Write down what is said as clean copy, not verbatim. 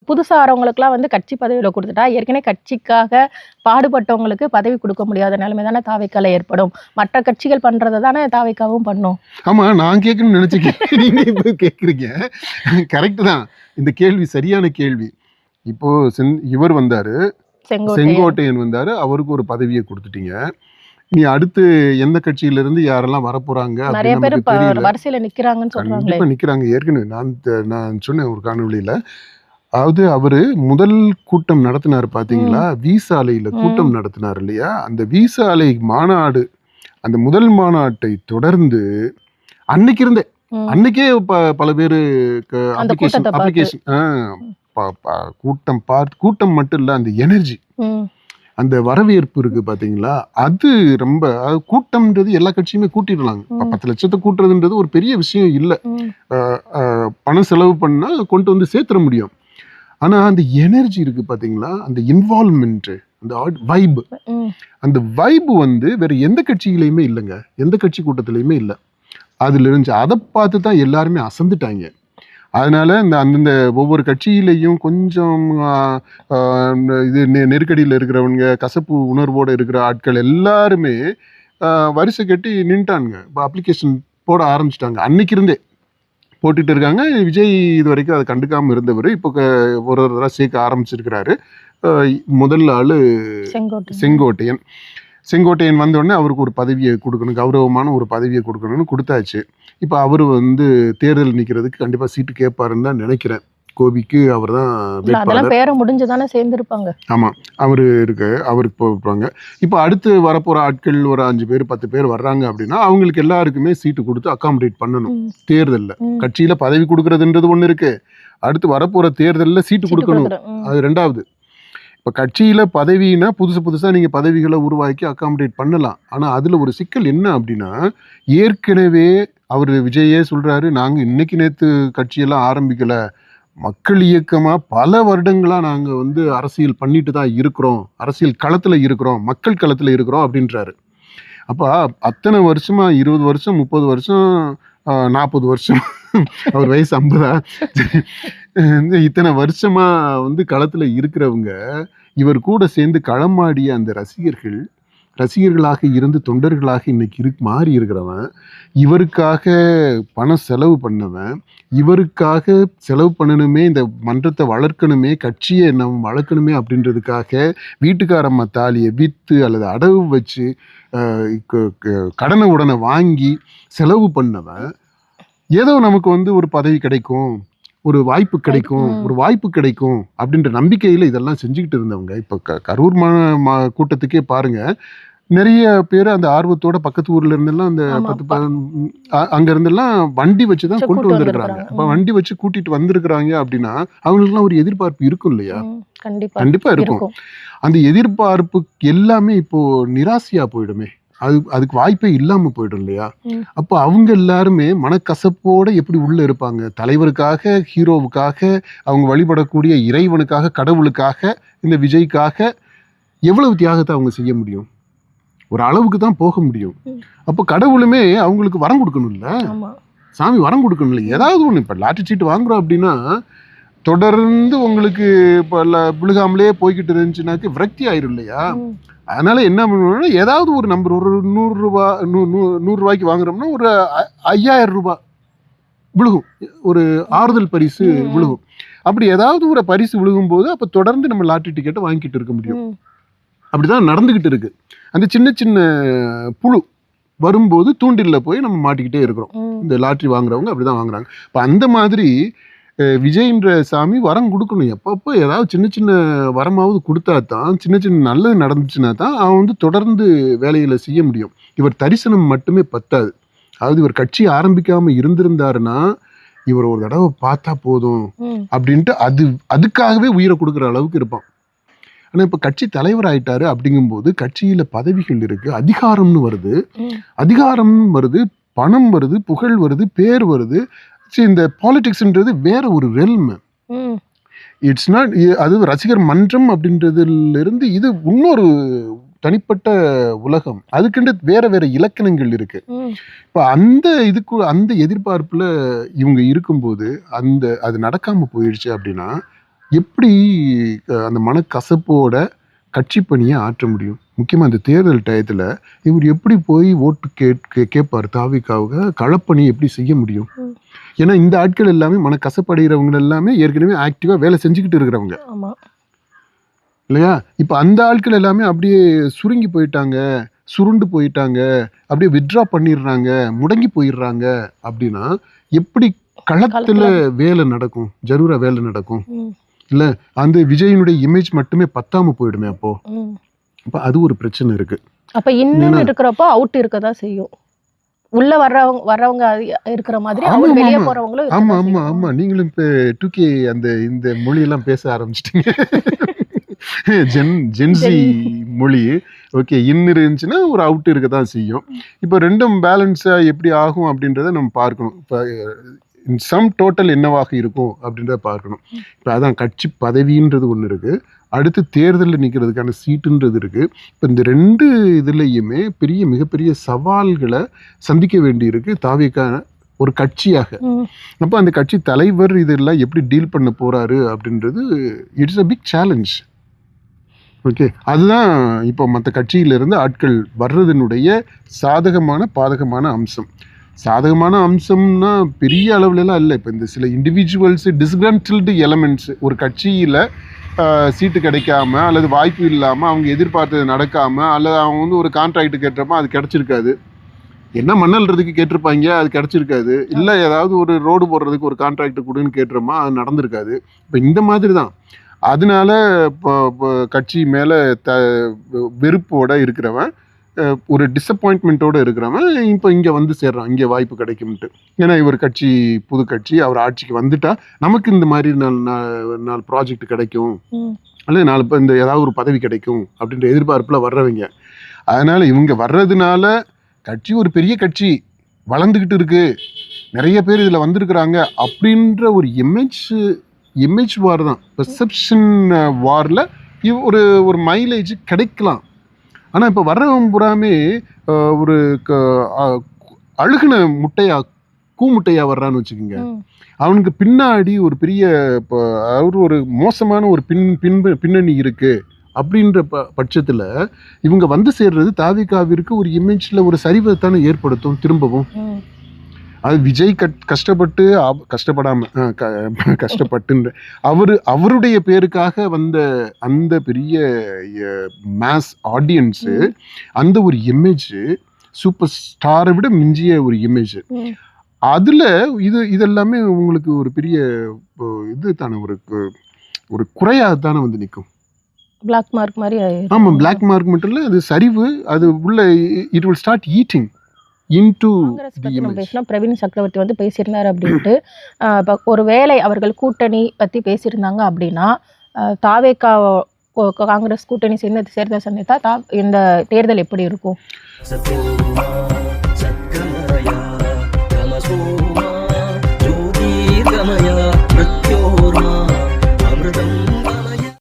புதுசா வரவங்களுக்குலாம் வந்து கட்சி பதவியில குடுத்துட்டா, ஏற்கனவே கட்சிக்காக பாடுபட்டவங்களுக்கு பதவி குடுக்க முடியாத நிலைமை தானே தாவேக்கால ஏற்படும். மற்ற கட்சிகள் பண்றத தானே தாவேக்காவும் பண்ணும். ஆமா, நான் கேட்கணும்னு நினைச்சேன். நீங்க இப்ப கேட்குறீங்க. கரெக்ட் தான். இந்த கேள்வி சரியான கேள்வி. இப்போ இவர் வந்தாரு, செங்கோட்டையன் வந்தாரு. அவருக்கு ஒரு பதவியை கொடுத்துட்டீங்க. நீ அடுத்து எந்த கட்சியிலிருந்து யாரெல்லாம் வரப்போறாங்க நிறைய பேர் அப்படின்னு தெரியல. வரிசையில நிக்கிறாங்கன்னு சொல்றாங்களே. கண்டிப்பா நிக்கிறாங்க. ஏற்கனவே நான் சொன்னேன் ஒரு காணொளியில. அதாவது அவரு முதல் கூட்டம் நடத்தினாரு பாத்தீங்களா? வீசாலையில கூட்டம் நடத்தினார் இல்லையா? அந்த வீசாலை மாநாடு, அந்த முதல் மாநாட்டை தொடர்ந்து அன்னைக்கே பல பேரு அப்ளிகேஷன் கூட்டம் மட்டும் இல்ல, அந்த எனர்ஜி, அந்த வரவேற்பு இருக்கு பாத்தீங்களா? அது ரொம்ப கூட்டம்ன்றது எல்லா கட்சியுமே கூட்டிடலாங்க. 10 லட்சத்தை கூட்டுறதுன்றது ஒரு பெரிய விஷயம் இல்லை. பணம் செலவு பண்ணா கொண்டு வந்து சேர்த்துட முடியும். ஆனா அந்த எனர்ஜி இருக்கு பாத்தீங்களா? அந்த இன்வால்வ்மெண்ட், அந்த வைப், அந்த வைப் வந்து வேற எந்த கட்சியிலையுமே இல்லைங்க. எந்த கட்சி கூட்டத்திலையுமே இல்லை. அதுல இருந்துச்சு. அதை பார்த்து தான் எல்லாருமே அசந்துட்டாங்க. அதனால அந்தந்த ஒவ்வொரு கட்சியிலையும் கொஞ்சம் இது நெருக்கடியில் இருக்கிறவங்க, கசப்பு உணர்வோடு இருக்கிற ஆட்கள் எல்லாருமே வரிசை கட்டி நின்ட்டானுங்க. இப்போ அப்ளிகேஷன் போட ஆரம்பிச்சிட்டாங்க. அன்னைக்கு இருந்தே போட்டுட்டு இருக்காங்க. விஜய் இது வரைக்கும் அதை கண்டுக்காம இருந்தவர் இப்போ ஒரு தடவை சேர்க்க ஆரம்பிச்சிருக்கிறாரு. முதல் ஆளு செங்கோட்டையன் வந்த உடனே அவருக்கு ஒரு பதவியை கொடுக்கணும், கௌரவமான ஒரு பதவியை கொடுக்கணும்னு கொடுத்தாச்சு. இப்போ அவர் வந்து தேர்தல் நிற்கிறதுக்கு கண்டிப்பாக சீட்டு கேட்பாருன்னு தான் நினைக்கிறேன். கோபிக்கு அவர் தான் முடிஞ்சுதானே சேர்ந்துருப்பாங்க. ஆமாம், அவருக்கு போவாங்க. இப்போ அடுத்து வரப்போகிற ஆட்கள் ஒரு 5 பேர் 10 பேர் வர்றாங்க அப்படின்னா அவங்களுக்கு எல்லாருக்குமே சீட்டு கொடுத்து அகாமடேட் பண்ணணும். தேர்தலில் கட்சியில் பதவி கொடுக்கறதுன்றது ஒன்று இருக்கு, அடுத்து வரப்போகிற தேர்தலில் சீட்டு கொடுக்கணும், அது ரெண்டாவது. இப்போ கட்சியில் பதவினா புதுசாக நீங்கள் பதவிகளை உருவாக்கி அகாமடேட் பண்ணலாம். ஆனால் அதில் ஒரு சிக்கல் என்ன அப்படின்னா, ஏற்கனவே அவர் விஜயே சொல்கிறாரு, நாங்கள் இன்னைக்கு நேற்று கட்சியெல்லாம் ஆரம்பிக்கலை, மக்கள் இயக்கமாக பல வருடங்களாக நாங்கள் வந்து அரசியல் பண்ணிட்டு தான் இருக்கிறோம், அரசியல் களத்தில் இருக்கிறோம், மக்கள் களத்தில் இருக்கிறோம் அப்படின்றாரு. அப்போ அத்தனை வருஷமா 20 வருஷம் 30 வருஷம் 40 வருஷம் அவர் வயசு 50 இத்தனை வருஷமா வந்து களத்துல இருக்கிறவங்க இவர் கூட சேர்ந்து களமாடிய அந்த ரசிகர்களாக இருந்து தொண்டர்களாக இன்னைக்கு மாறி இருக்கிறவன், இவருக்காக பணம் செலவு பண்ணவன், இவருக்காக செலவு பண்ணணுமே, இந்த மன்றத்தை வளர்க்கணுமே, கட்சியை நம்ம வளர்க்கணுமே அப்படின்றதுக்காக வீட்டுக்காரம்மா தாலியை விற்று அல்லது அடவு வச்சு கடனை உடனே வாங்கி செலவு பண்ணவன், ஏதோ நமக்கு வந்து ஒரு பதவி கிடைக்கும், ஒரு வாய்ப்பு கிடைக்கும் அப்படின்ற நம்பிக்கையில் இதெல்லாம் செஞ்சுக்கிட்டு இருந்தவங்க. இப்போ கரூர் கூட்டத்துக்கே பாருங்க, நிறைய பேர் அந்த ஆர்வத்தோட பக்கத்து ஊர்ல இருந்தெல்லாம் அந்த 10 அங்க இருந்தெல்லாம் வண்டி வச்சுதான் கொண்டு வந்திருக்கிறாங்க. அப்ப வண்டி வச்சு கூட்டிட்டு வந்திருக்கிறாங்க அப்படின்னா அவங்களுக்குலாம் ஒரு எதிர்பார்ப்பு இருக்கும் இல்லையா? கண்டிப்பா இருக்கும். அந்த எதிர்பார்ப்பு எல்லாமே இப்போ நிராசையா போயிடுமே, அதுக்கு வாய்ப்பே இல்லாம போயிடும் இல்லையா? அப்போ அவங்க எல்லாருமே மனக்கசப்போட எப்படி உள்ள இருப்பாங்க? தலைவருக்காக, ஹீரோவுக்காக, அவங்க வழிபடக்கூடிய இறைவனுக்காக, கடவுளுக்காக, இந்த விஜய்க்காக எவ்வளவு தியாகத்தை அவங்க செய்ய முடியும்? ஒரு அளவுக்கு தான் போக முடியும். அப்போ கடவுளுமே அவங்களுக்கு வரம் கொடுக்கணும்ல, சாமி வரம் கொடுக்கணும்ல, ஏதாவது ஒண்ணு. இப்ப லாட்டரி சீட்டு வாங்குறோம் அப்படின்னா தொடர்ந்து உங்களுக்கு இப்போ விழுகாமலே போய்கிட்டு இருந்துச்சுனாக்க விரக்தி ஆயிரும் இல்லையா? அதனால என்ன பண்ணுவோம்னா, ஏதாவது ஒரு நம்பர், ஒரு 100 ரூபாய்க்கு வாங்குறோம்னா ஒரு 5000 ரூபாய் விழுகும், ஒரு ஆறுதல் பரிசு விழுகும். அப்படி ஏதாவது ஒரு பரிசு விழுகும் போது அப்ப தொடர்ந்து நம்ம லாட்டரி டிக்கெட்டை வாங்கிட்டு இருக்க முடியும். அப்படிதான் நடந்துகிட்டு இருக்கு. அந்த சின்ன சின்ன புழு வரும்போது தூண்டில்ல போய் நம்ம மாட்டிக்கிட்டே இருக்கிறோம். இந்த லாட்டரி வாங்குறவங்க அப்படிதான் வாங்குறாங்க. இப்ப அந்த மாதிரி விஜய்ன்ற சாமி வரம் கொடுக்கணும். எப்பப்போ ஏதாவது சின்ன சின்ன வரமாவது கொடுத்தா தான், சின்ன சின்ன நல்லது நடந்துச்சுன்னா தான் அவன் வந்து தொடர்ந்து வேலைகளை செய்ய முடியும். இவர் தரிசனம் மட்டுமே பத்தாது. அதாவது இவர் கட்சி ஆரம்பிக்காம இருந்திருந்தாருன்னா இவர் ஒரு தடவை பார்த்தா போதும் அப்படின்ட்டு அதுக்காகவே உயிரை கொடுக்குற அளவுக்கு இருப்பான். ஆனா இப்ப கட்சி தலைவர் ஆயிட்டாரு அப்படிங்கும்போது கட்சியில பதவிகள் இருக்கு, அதிகாரம்னு வருது, பணம் வருது, புகழ் வருது, பேர் வருது. இந்த பாலிடிக்ஸ்ன்றது வேற ஒரு ரெல்ம். இட்ஸ் நாட், அது ரசிகர் மன்றம் அப்படின்றதுல இருந்து இது இன்னொரு தனிப்பட்ட உலகம். அதுக்குண்டு வேற வேற இலக்கணங்கள் இருக்கு. இப்ப அந்த எதிர்பார்ப்புல இவங்க இருக்கும்போது அது நடக்காம போயிடுச்சு அப்படின்னா எப்படி அந்த மனக்கசப்போட கட்சி பணியை ஆற்ற முடியும்? முக்கியமாக இந்த தேர்தல் டயத்தில் இவர் எப்படி போய் ஓட்டு கேட்பார் தாவிக்காவுக்கு? களப்பணி எப்படி செய்ய முடியும்? ஏன்னா இந்த ஆட்கள் எல்லாமே மனக்கசப்படைகிறவங்க எல்லாமே ஏற்கனவே ஆக்டிவாக வேலை செஞ்சுக்கிட்டு இருக்கிறவங்க இல்லையா? இப்போ அந்த ஆட்கள் எல்லாமே அப்படியே சுருங்கி போயிட்டாங்க, சுருண்டு போயிட்டாங்க, அப்படியே வித்ட்ரா பண்ணிடுறாங்க, முடங்கி போயிடுறாங்க. அப்படின்னா எப்படி களத்தில் வேலை நடக்கும்? ஜரூரா வேலை நடக்கும் இல்லை? அந்த விஜயனுடைய இமேஜ் மட்டுமே பத்தாம போயிடுமே அப்போ அது ஒரு பிரச்சனை இருக்கு. அப்ப இன்னும் இருக்கிறப்போ அவுட் இருக்கதான் செய்யும். உள்ள வர்றவங்க இருக்கிற மாதிரி வெளியே போறவங்களும். ஆமா ஆமா ஆமா, நீங்களும் இப்ப 2K அந்த இந்த மொழியெல்லாம் பேச ஆரம்பிச்சிட்டீங்க. ஜென்சி மொழி. ஓகே, இன் இருந்துச்சுன்னா ஒரு அவுட் இருக்க தான் செய்யும். இப்போ ரெண்டும் பேலன்ஸா எப்படி ஆகும் அப்படின்றத நம்ம பார்க்கணும். இப்போ சம் டோட்டல் என்னவாக இருக்கும் அப்படின்றத பார்க்கணும். இப்போ அதான் கட்சி பதவின்றது ஒன்று இருக்குது, அடுத்து தேர்தலில் நிற்கிறதுக்கான சீட்டுன்றது இருக்குது. இப்போ இந்த ரெண்டு இதுலேயுமே மிகப்பெரிய சவால்களை சந்திக்க வேண்டியிருக்கு தாவேக்கான ஒரு கட்சியாக. அப்போ அந்த கட்சி தலைவர் இதெல்லாம் எப்படி டீல் பண்ண போகிறாரு அப்படின்றது it's a big challenge. Okay, அதுதான் இப்போ மற்ற கட்சியிலிருந்து ஆட்கள் வர்றதுனுடைய சாதகமான பாதகமான அம்சம். சாதகமான அம்சம்னா பெரிய அளவுலலாம் இல்லை. இப்போ இந்த சில இண்டிவிஜுவல்ஸு டிஸ்கிரண்டில்டு எலமெண்ட்ஸு ஒரு கட்சியில் சீட்டு கிடைக்காம அல்லது வாய்ப்பு இல்லாமல் அவங்க எதிர்பார்த்தது நடக்காமல் அல்லது அவங்க வந்து ஒரு கான்ட்ராக்ட் கேட்டுறப்போ அது கிடச்சிருக்காது. என்ன மண்ணல்றதுக்கு கேட்டிருப்பாங்க, அது கிடச்சிருக்காது. இல்லை ஏதாவது ஒரு ரோடு போடுறதுக்கு ஒரு கான்ட்ராக்ட் கொடுன்னு கேட்டுறோமா, அது நடந்திருக்காது. இப்போ இந்த மாதிரி தான். அதனால இப்போ கட்சி மேலே வெறுப்போடு இருக்கிறவன், ஒரு டிசப்பாயின்ட்மெண்ட்டோடு இருக்கிறவன் இப்போ இங்கே வந்து சேர்றான், இங்கே வாய்ப்பு கிடைக்கும்ட்டு. ஏன்னா இவர் கட்சி புது கட்சி, அவர் ஆட்சிக்கு வந்துட்டா நமக்கு இந்த மாதிரி நாலு ப்ராஜெக்ட் கிடைக்கும் அல்லது நாலு இந்த ஏதாவது ஒரு பதவி கிடைக்கும் அப்படின்ற எதிர்பார்ப்பில் வர்றவங்க. அதனால் இவங்க வர்றதுனால கட்சி ஒரு பெரிய கட்சி வளர்ந்துக்கிட்டு இருக்கு, நிறைய பேர் இதில் வந்திருக்கிறாங்க அப்படின்ற ஒரு இமேஜ் வார் தான், பெர்செப்ஷன் வாரில் ஒரு ஒரு மைலேஜ் கிடைக்கலாம். ஆனால் இப்போ வர்றவன் புறாமே ஒரு அழுகுன கூமுட்டையா வர்றான்னு வச்சுக்கோங்க. அவனுக்கு பின்னாடி ஒரு பெரிய இப்போ அவர் ஒரு மோசமான ஒரு பின்னணி இருக்கு அப்படின்ற பட்சத்தில் இவங்க வந்து சேர்றது தாவிகாவிற்கு ஒரு இமேஜில் ஒரு சரிவை தானே ஏற்படுத்தும் திரும்பவும். அது விஜய் கஷ்டப்பட்டுன்ற அவருடைய பேருக்காக வந்த அந்த பெரிய மாஸ் ஆடியன்ஸு அந்த ஒரு இமேஜ் சூப்பர் ஸ்டாரை விட மிஞ்சிய ஒரு இமேஜ். அதில் இதெல்லாமே உங்களுக்கு ஒரு பெரிய இது தானே, ஒரு குறையாக தானே வந்து நிற்கும். பிளாக் மார்க் மாதிரி. ஆமாம், பிளாக் மார்க் மட்டும் இல்லை, அது சரிவு. அது உள்ள it will start eating Praveen சக்கரவர்த்தி வந்து பேசியிருந்தாரு அப்படின்ட்டு. ஒரு வேளை அவர்கள் கூட்டணி பத்தி பேசியிருந்தாங்க அப்படின்னா, தாவேகா காங்கிரஸ் கூட்டணி சேர்ந்த சந்தித்தா இந்த தேர்தல் எப்படி இருக்கும்?